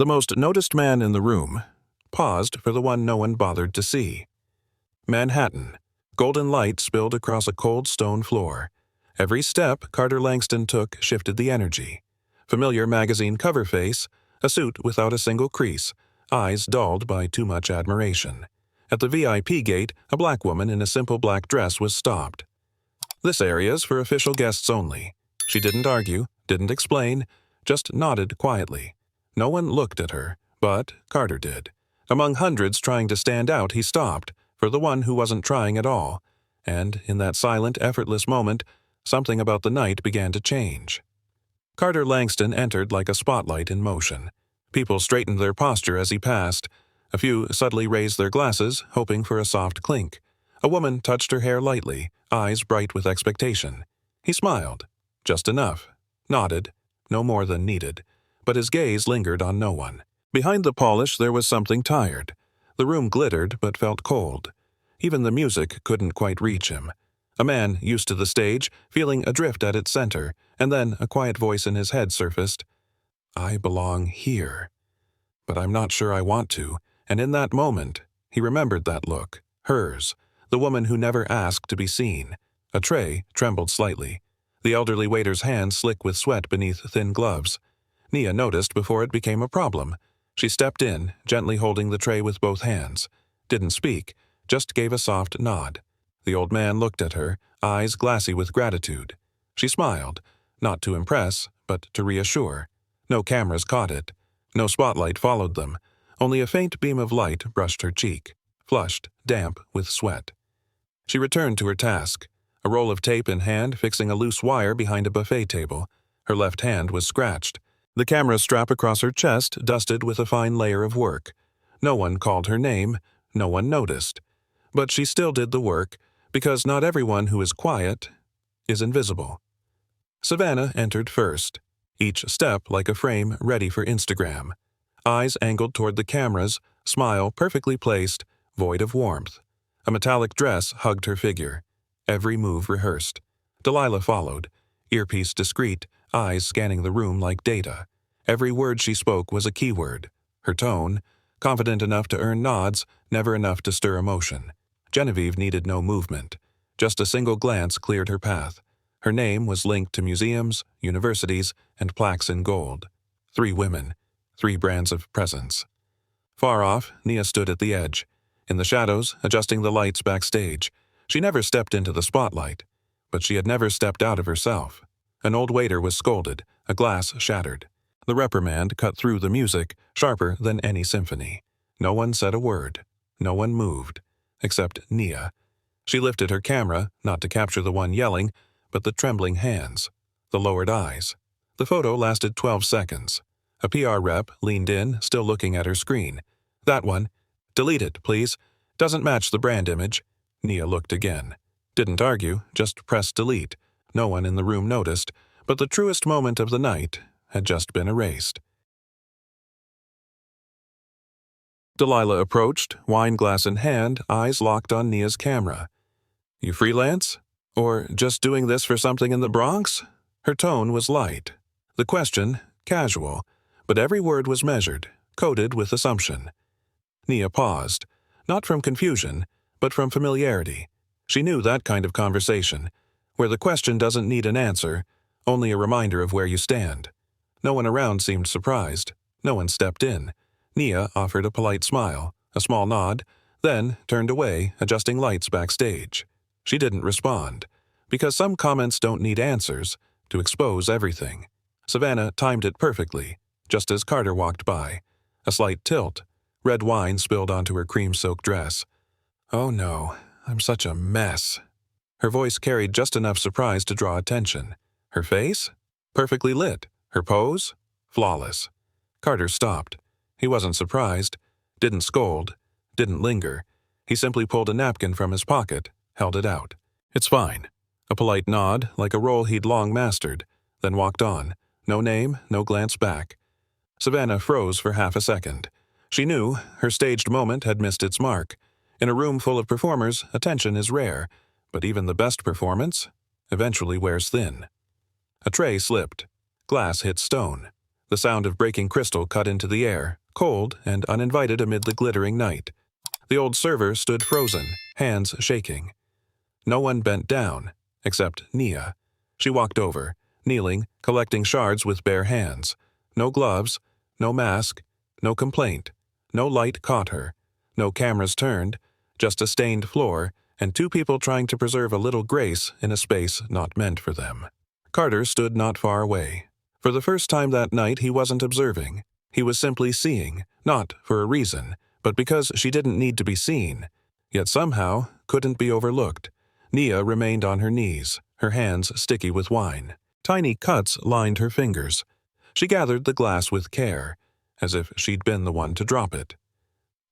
The most noticed man in the room paused for the one no one bothered to see. Manhattan. Golden light spilled across a cold stone floor. Every step Carter Langston took shifted the energy. Familiar magazine cover face, a suit without a single crease, eyes dulled by too much admiration. At the VIP gate, a black woman in a simple black dress was stopped. "This area's for official guests only." She didn't argue, didn't explain, just nodded quietly. No one looked at her, but Carter did. Among hundreds trying to stand out, he stopped, for the one who wasn't trying at all, and in that silent, effortless moment, something about the night began to change. Carter Langston entered like a spotlight in motion. People straightened their posture as he passed. A few subtly raised their glasses, hoping for a soft clink. A woman touched her hair lightly, eyes bright with expectation. He smiled. Just enough. Nodded. No more than needed. But his gaze lingered on no one. Behind the polish there was something tired. The room glittered but felt cold. Even the music couldn't quite reach him. A man used to the stage, feeling adrift at its center, and then a quiet voice in his head surfaced. "I belong here. But I'm not sure I want to." And in that moment, he remembered that look. Hers. The woman who never asked to be seen. A tray trembled slightly. The elderly waiter's hands slick with sweat beneath thin gloves. Nia noticed before it became a problem. She stepped in, gently holding the tray with both hands. Didn't speak, just gave a soft nod. The old man looked at her, eyes glassy with gratitude. She smiled, not to impress, but to reassure. No cameras caught it. No spotlight followed them. Only a faint beam of light brushed her cheek, flushed, damp with sweat. She returned to her task, a roll of tape in hand, fixing a loose wire behind a buffet table. Her left hand was scratched. The camera strap across her chest dusted with a fine layer of work. No one called her name, no one noticed. But she still did the work, because not everyone who is quiet is invisible. Savannah entered first, each step like a frame ready for Instagram. Eyes angled toward the cameras, smile perfectly placed, void of warmth. A metallic dress hugged her figure. Every move rehearsed. Delilah followed, earpiece discreet, eyes scanning the room like data. Every word she spoke was a keyword. Her tone, confident enough to earn nods, never enough to stir emotion. Genevieve needed no movement. Just a single glance cleared her path. Her name was linked to museums, universities, and plaques in gold. 3 women, 3 brands of presence. Far off, Nia stood at the edge. In the shadows, adjusting the lights backstage. She never stepped into the spotlight, but she had never stepped out of herself. An old waiter was scolded, a glass shattered. The reprimand cut through the music, sharper than any symphony. No one said a word. No one moved. Except Nia. She lifted her camera, not to capture the one yelling, but the trembling hands, the lowered eyes. The photo lasted 12 seconds. A PR rep leaned in, still looking at her screen. "That one. Delete it, please. Doesn't match the brand image." Nia looked again. Didn't argue, just pressed delete. No one in the room noticed, but the truest moment of the night had just been erased. Delilah approached, wine glass in hand, eyes locked on Nia's camera. "You freelance? Or just doing this for something in the Bronx?" Her tone was light. The question, casual, but every word was measured, coded with assumption. Nia paused, not from confusion, but from familiarity. She knew that kind of conversation, where the question doesn't need an answer, only a reminder of where you stand. No one around seemed surprised. No one stepped in. Nia offered a polite smile, a small nod, then turned away, adjusting lights backstage. She didn't respond, because some comments don't need answers to expose everything. Savannah timed it perfectly, just as Carter walked by. A slight tilt. Red wine spilled onto her cream silk dress. "Oh no, I'm such a mess." Her voice carried just enough surprise to draw attention. Her face? Perfectly lit. Her pose? Flawless. Carter stopped. He wasn't surprised, didn't scold, didn't linger. He simply pulled a napkin from his pocket, held it out. "It's fine." A polite nod, like a role he'd long mastered, then walked on. No name, no glance back. Savannah froze for half a second. She knew her staged moment had missed its mark. In a room full of performers, attention is rare, but even the best performance eventually wears thin. A tray slipped. Glass hit stone. The sound of breaking crystal cut into the air, cold and uninvited amid the glittering night. The old server stood frozen, hands shaking. No one bent down, except Nia. She walked over, kneeling, collecting shards with bare hands. No gloves, no mask, no complaint. No light caught her. No cameras turned, just a stained floor and two people trying to preserve a little grace in a space not meant for them. Carter stood not far away. For the first time that night he wasn't observing. He was simply seeing, not for a reason, but because she didn't need to be seen, yet somehow couldn't be overlooked. Nia remained on her knees, her hands sticky with wine. Tiny cuts lined her fingers. She gathered the glass with care, as if she'd been the one to drop it.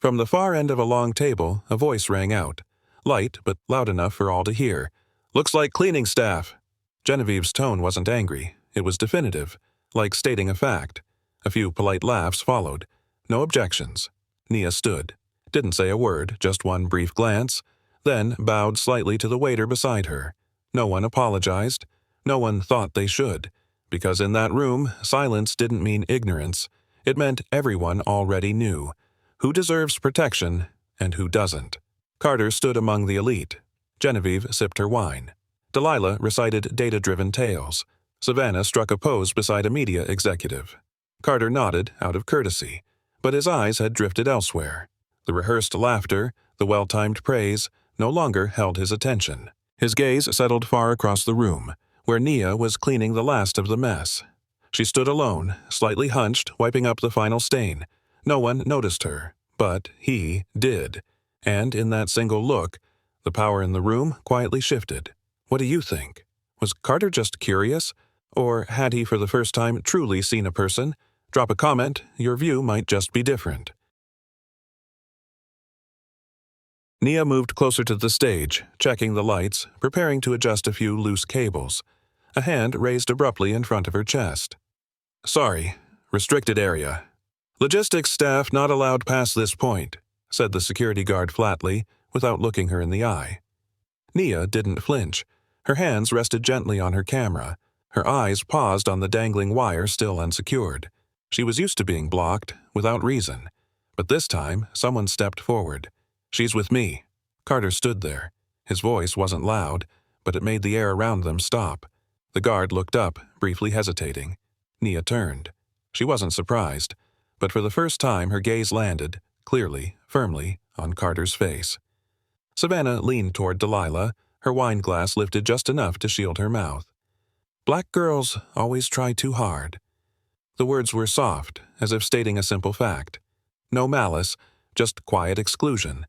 From the far end of a long table, a voice rang out, light but loud enough for all to hear. "Looks like cleaning staff." Genevieve's tone wasn't angry. It was definitive, like stating a fact. A few polite laughs followed. No objections. Nia stood. Didn't say a word, just one brief glance, then bowed slightly to the waiter beside her. No one apologized. No one thought they should, because in that room, silence didn't mean ignorance. It meant everyone already knew who deserves protection and who doesn't. Carter stood among the elite. Genevieve sipped her wine. Delilah recited data-driven tales. Savannah struck a pose beside a media executive. Carter nodded out of courtesy, but his eyes had drifted elsewhere. The rehearsed laughter, the well-timed praise, no longer held his attention. His gaze settled far across the room, where Nia was cleaning the last of the mess. She stood alone, slightly hunched, wiping up the final stain. No one noticed her, but he did. And in that single look, the power in the room quietly shifted. What do you think? Was Carter just curious? Or had he for the first time truly seen a person? Drop a comment, your view might just be different. Nia moved closer to the stage, checking the lights, preparing to adjust a few loose cables. A hand raised abruptly in front of her chest. "Sorry, restricted area. Logistics staff not allowed past this point," said the security guard flatly, without looking her in the eye. Nia didn't flinch. Her hands rested gently on her camera. Her eyes paused on the dangling wire still unsecured. She was used to being blocked, without reason. But this time, someone stepped forward. "She's with me." Carter stood there. His voice wasn't loud, but it made the air around them stop. The guard looked up, briefly hesitating. Nia turned. She wasn't surprised, but for the first time her gaze landed, clearly, firmly, on Carter's face. Savannah leaned toward Delilah, her wine glass lifted just enough to shield her mouth. "Black girls always try too hard." The words were soft, as if stating a simple fact. No malice, just quiet exclusion.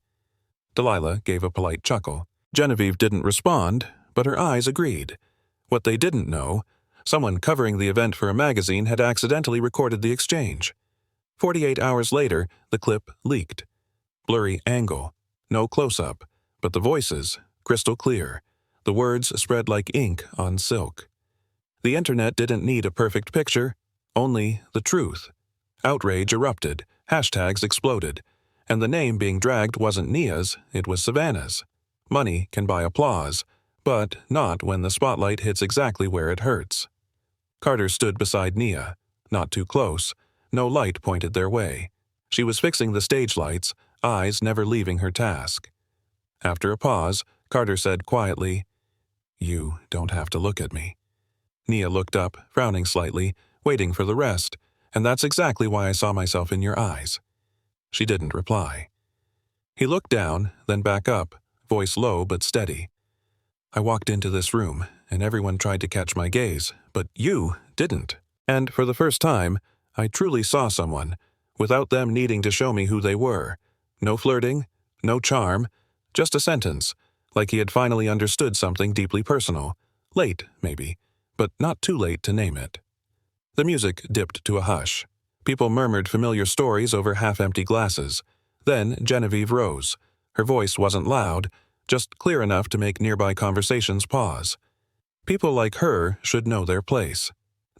Delilah gave a polite chuckle. Genevieve didn't respond, but her eyes agreed. What they didn't know, someone covering the event for a magazine had accidentally recorded the exchange. 48 hours later, the clip leaked. Blurry angle, no close-up, but the voices, crystal clear. The words spread like ink on silk. The internet didn't need a perfect picture, only the truth. Outrage erupted, hashtags exploded, and the name being dragged wasn't Nia's, it was Savannah's. Money can buy applause, but not when the spotlight hits exactly where it hurts. Carter stood beside Nia, not too close. No light pointed their way. She was fixing the stage lights, eyes never leaving her task. After a pause, Carter said quietly, "You don't have to look at me." Nia looked up, frowning slightly, waiting for the rest, and that's exactly why I saw myself in your eyes. She didn't reply. He looked down, then back up, voice low but steady. "I walked into this room, and everyone tried to catch my gaze, but you didn't. And for the first time, I truly saw someone, without them needing to show me who they were. No flirting, no charm, just a sentence, like he had finally understood something deeply personal. Late, maybe, but not too late to name it." The music dipped to a hush. People murmured familiar stories over half-empty glasses. Then Genevieve rose. Her voice wasn't loud, just clear enough to make nearby conversations pause. People like her should know their place.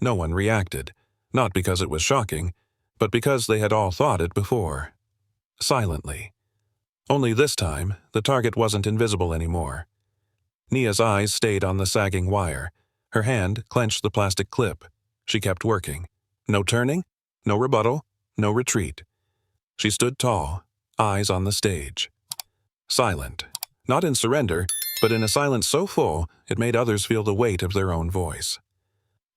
No one reacted, not because it was shocking, but because they had all thought it before. Silently. Only this time, the target wasn't invisible anymore. Nia's eyes stayed on the sagging wire. Her hand clenched the plastic clip. She kept working. No turning, no rebuttal, no retreat. She stood tall, eyes on the stage. Silent. Not in surrender, but in a silence so full it made others feel the weight of their own voice.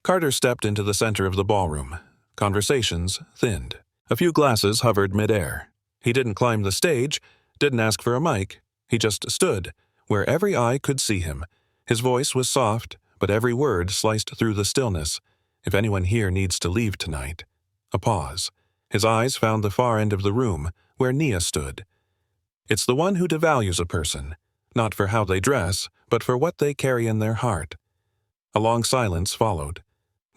Carter stepped into the center of the ballroom. Conversations thinned. A few glasses hovered midair. He didn't climb the stage, didn't ask for a mic. He just stood, where every eye could see him. His voice was soft, but every word sliced through the stillness. If anyone here needs to leave tonight. A pause. His eyes found the far end of the room, where Nia stood. It's the one who devalues a person, not for how they dress, but for what they carry in their heart. A long silence followed.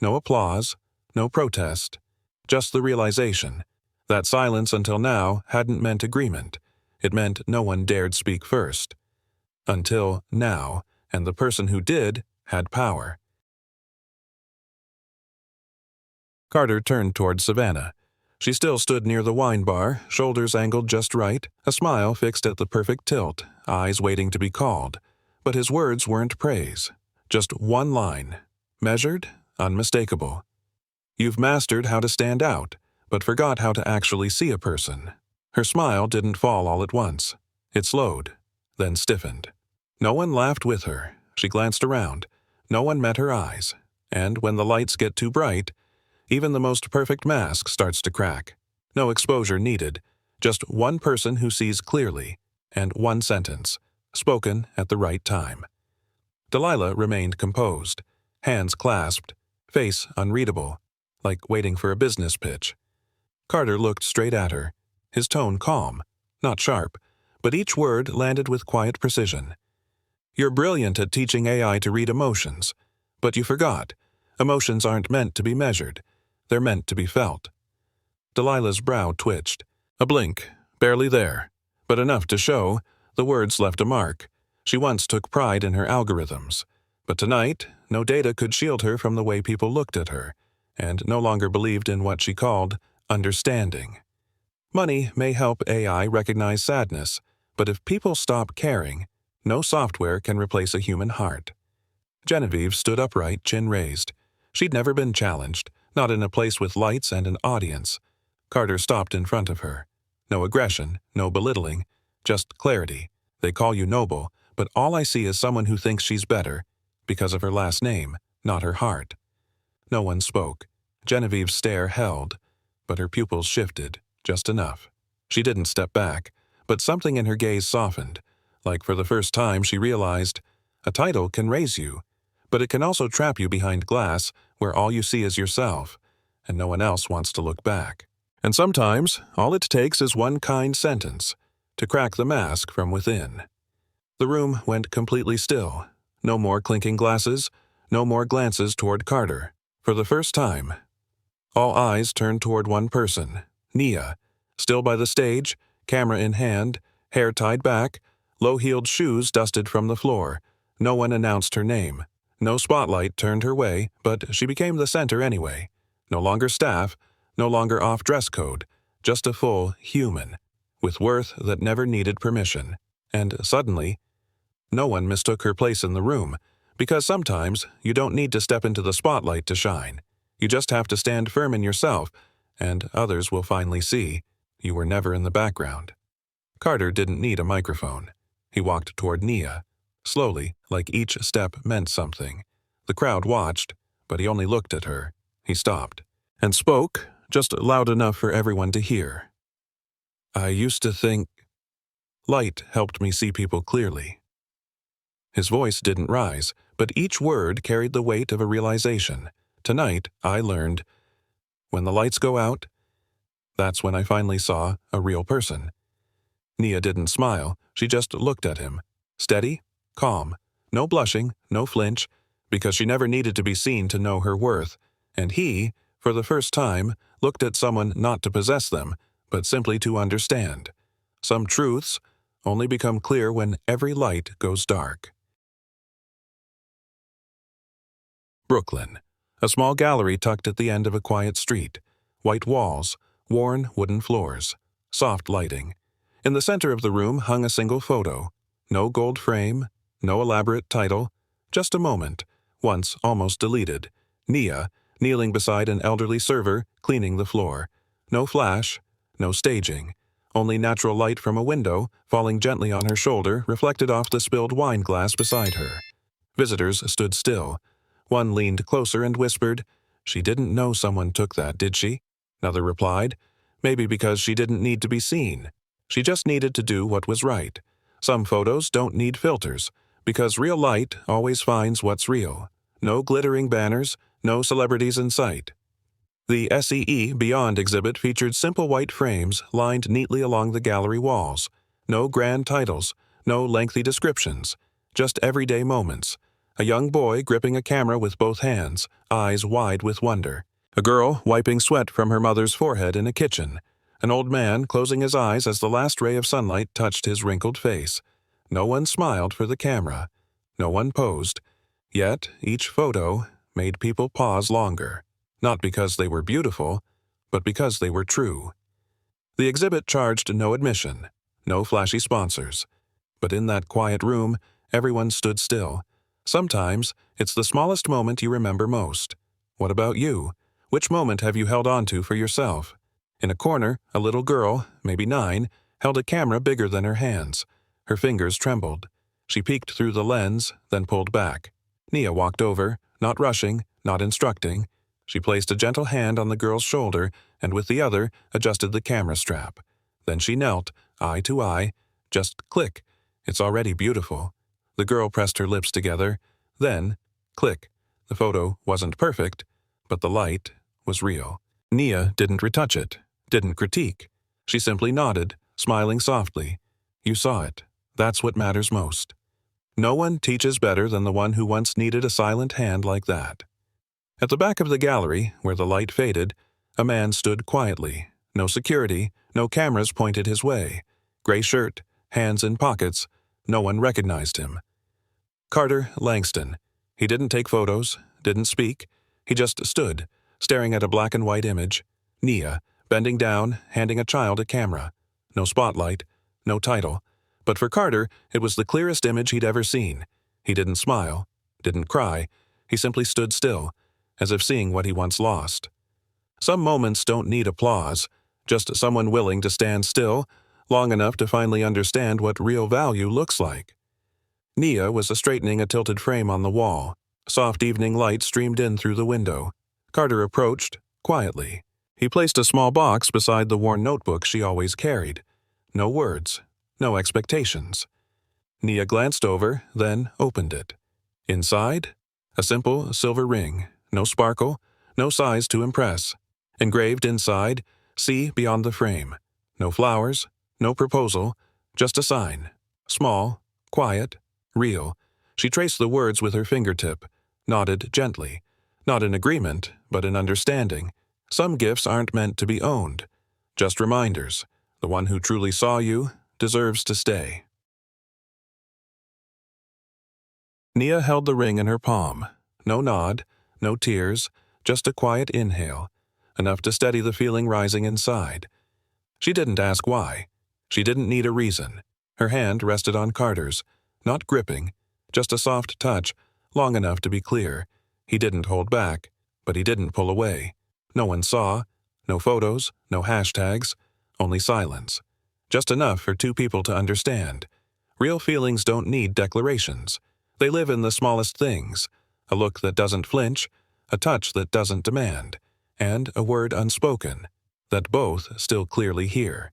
No applause, no protest, just the realization. That silence until now hadn't meant agreement. It meant no one dared speak first. Until now, and the person who did had power. Carter turned toward Savannah. She still stood near the wine bar, shoulders angled just right, a smile fixed at the perfect tilt, eyes waiting to be called. But his words weren't praise. Just one line. Measured, unmistakable. You've mastered how to stand out, but forgot how to actually see a person. Her smile didn't fall all at once. It slowed, then stiffened. No one laughed with her. She glanced around. No one met her eyes. And when the lights get too bright, even the most perfect mask starts to crack. No exposure needed. Just one person who sees clearly, and one sentence, spoken at the right time. Delilah remained composed, hands clasped, face unreadable, like waiting for a business pitch. Carter looked straight at her, his tone calm, not sharp, but each word landed with quiet precision. You're brilliant at teaching AI to read emotions, but you forgot. Emotions aren't meant to be measured. They're meant to be felt. Delilah's brow twitched. A blink, barely there, but enough to show the words left a mark. She once took pride in her algorithms, but tonight, no data could shield her from the way people looked at her, and no longer believed in what she called understanding. Money may help AI recognize sadness, but if people stop caring, no software can replace a human heart. Genevieve stood upright, chin raised. She'd never been challenged, not in a place with lights and an audience. Carter stopped in front of her. No aggression, no belittling, just clarity. They call you noble, but all I see is someone who thinks she's better, because of her last name, not her heart. No one spoke. Genevieve's stare held, but her pupils shifted, just enough. She didn't step back, but something in her gaze softened, like for the first time she realized, a title can raise you, but it can also trap you behind glass where all you see is yourself, and no one else wants to look back. And sometimes, all it takes is one kind sentence to crack the mask from within. The room went completely still. No more clinking glasses, no more glances toward Carter. For the first time, all eyes turned toward one person, Nia, still by the stage, camera in hand, hair tied back, low-heeled shoes dusted from the floor. No one announced her name. No spotlight turned her way, but she became the center anyway. No longer staff, no longer off dress code, just a full human, with worth that never needed permission. And suddenly, no one mistook her place in the room, because sometimes you don't need to step into the spotlight to shine. You just have to stand firm in yourself, and others will finally see you were never in the background. Carter didn't need a microphone. He walked toward Nia, slowly, like each step meant something. The crowd watched, but he only looked at her. He stopped, and spoke, just loud enough for everyone to hear. I used to think light helped me see people clearly. His voice didn't rise, but each word carried the weight of a realization. Tonight, I learned, when the lights go out, that's when I finally saw a real person. Nia didn't smile, she just looked at him. Steady, calm, no blushing, no flinch, because she never needed to be seen to know her worth. And he, for the first time, looked at someone not to possess them, but simply to understand. Some truths only become clear when every light goes dark. Brooklyn. A small gallery tucked at the end of a quiet street. White walls, worn wooden floors, soft lighting. In the center of the room hung a single photo. No gold frame, no elaborate title, just a moment, once almost deleted. Nia, kneeling beside an elderly server, cleaning the floor. No flash, no staging. Only natural light from a window, falling gently on her shoulder, reflected off the spilled wine glass beside her. Visitors stood still. One leaned closer and whispered, "She didn't know someone took that, did she?" Another replied, "Maybe because she didn't need to be seen. She just needed to do what was right. Some photos don't need filters, because real light always finds what's real. No glittering banners, no celebrities in sight." The SEE Beyond exhibit featured simple white frames lined neatly along the gallery walls. No grand titles, no lengthy descriptions, just everyday moments. A young boy gripping a camera with both hands, eyes wide with wonder. A girl wiping sweat from her mother's forehead in a kitchen. An old man closing his eyes as the last ray of sunlight touched his wrinkled face. No one smiled for the camera. No one posed. Yet each photo made people pause longer. Not because they were beautiful, but because they were true. The exhibit charged no admission, no flashy sponsors. But in that quiet room, everyone stood still. Sometimes, it's the smallest moment you remember most. What about you? Which moment have you held on to for yourself? In a corner, a little girl, maybe 9, held a camera bigger than her hands. Her fingers trembled. She peeked through the lens, then pulled back. Nia walked over, not rushing, not instructing. She placed a gentle hand on the girl's shoulder and with the other adjusted the camera strap. Then she knelt, eye to eye. Just click. It's already beautiful. The girl pressed her lips together. Then, click. The photo wasn't perfect, but the light was real. Nia didn't retouch it, didn't critique. She simply nodded, smiling softly. You saw it. That's what matters most. No one teaches better than the one who once needed a silent hand like that. At the back of the gallery, where the light faded, a man stood quietly. No security, no cameras pointed his way. Gray shirt, hands in pockets. No one recognized him. Carter Langston. He didn't take photos, didn't speak. He just stood, staring at a black and white image. Nia, bending down, handing a child a camera. No spotlight, no title. But for Carter, it was the clearest image he'd ever seen. He didn't smile, didn't cry. He simply stood still, as if seeing what he once lost. Some moments don't need applause, just someone willing to stand still, long enough to finally understand what real value looks like. Nia was straightening a tilted frame on the wall. Soft evening light streamed in through the window. Carter approached, quietly. He placed a small box beside the worn notebook she always carried. No words, no expectations. Nia glanced over, then opened it. Inside, a simple silver ring. No sparkle, no size to impress. Engraved inside, "See beyond the frame." No flowers, no proposal, just a sign. Small, quiet, real. She traced the words with her fingertip, nodded gently. Not in agreement, but in understanding. Some gifts aren't meant to be owned. Just reminders. The one who truly saw you deserves to stay. Nia held the ring in her palm. No nod, no tears, just a quiet inhale, enough to steady the feeling rising inside. She didn't ask why. She didn't need a reason. Her hand rested on Carter's, not gripping, just a soft touch, long enough to be clear. He didn't hold back, but he didn't pull away. No one saw, no photos, no hashtags, only silence. Just enough for two people to understand. Real feelings don't need declarations. They live in the smallest things. A look that doesn't flinch, a touch that doesn't demand, and a word unspoken, that both still clearly hear.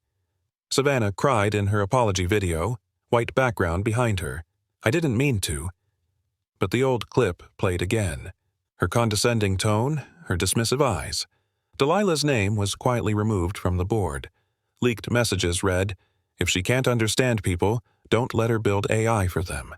Savannah cried in her apology video, white background behind her. I didn't mean to. But the old clip played again. Her condescending tone, her dismissive eyes. Delilah's name was quietly removed from the board. Leaked messages read, if she can't understand people, don't let her build AI for them.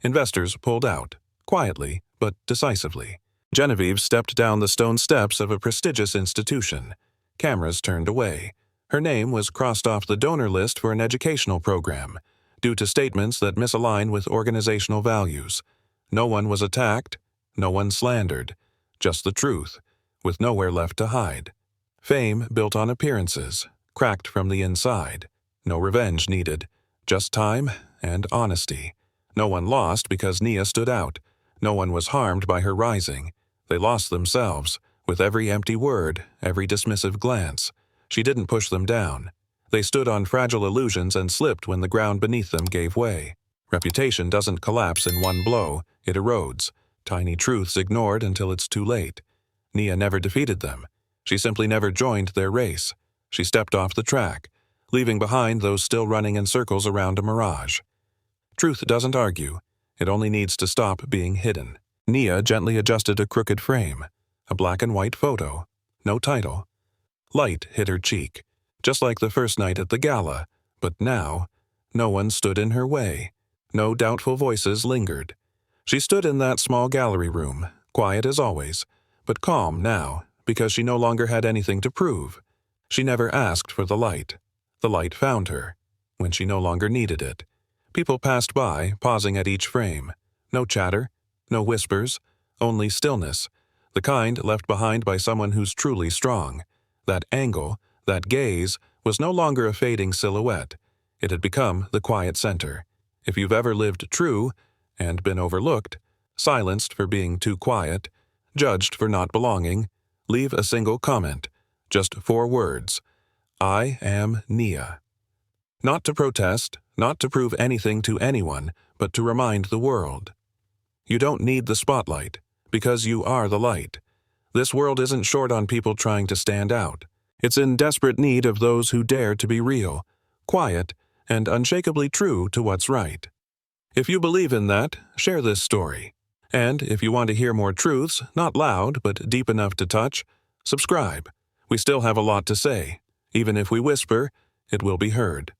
Investors pulled out, quietly but decisively. Genevieve stepped down the stone steps of a prestigious institution. Cameras turned away. Her name was crossed off the donor list for an educational program, due to statements that misalign with organizational values. No one was attacked, no one slandered, just the truth, with nowhere left to hide. Fame built on appearances, cracked from the inside. No revenge needed, just time and honesty. No one lost because Nia stood out. No one was harmed by her rising. They lost themselves, With every empty word, every dismissive glance, she didn't push them down. They stood on fragile illusions and slipped when the ground beneath them gave way. Reputation doesn't collapse in one blow, it erodes. Tiny truths ignored until it's too late. Nia never defeated them. She simply never joined their race. She stepped off the track, leaving behind those still running in circles around a mirage. Truth doesn't argue. It only needs to stop being hidden. Nia gently adjusted a crooked frame. A black and white photo. No title. Light hit her cheek, just like the first night at the gala, but now, no one stood in her way. No doubtful voices lingered. She stood in that small gallery room, quiet as always, but calm now, because she no longer had anything to prove. She never asked for the light. The light found her, when she no longer needed it. People passed by, pausing at each frame. No chatter, no whispers, only stillness, the kind left behind by someone who's truly strong. That angle, that gaze, was no longer a fading silhouette. It had become the quiet center. If you've ever lived true, and been overlooked, silenced for being too quiet, judged for not belonging, leave a single comment. Just 4 words. I am Nia. Not to protest, not to prove anything to anyone, but to remind the world. You don't need the spotlight, because you are the light. This world isn't short on people trying to stand out. It's in desperate need of those who dare to be real, quiet, and unshakably true to what's right. If you believe in that, share this story. And if you want to hear more truths, not loud but deep enough to touch, subscribe. We still have a lot to say. Even if we whisper, it will be heard.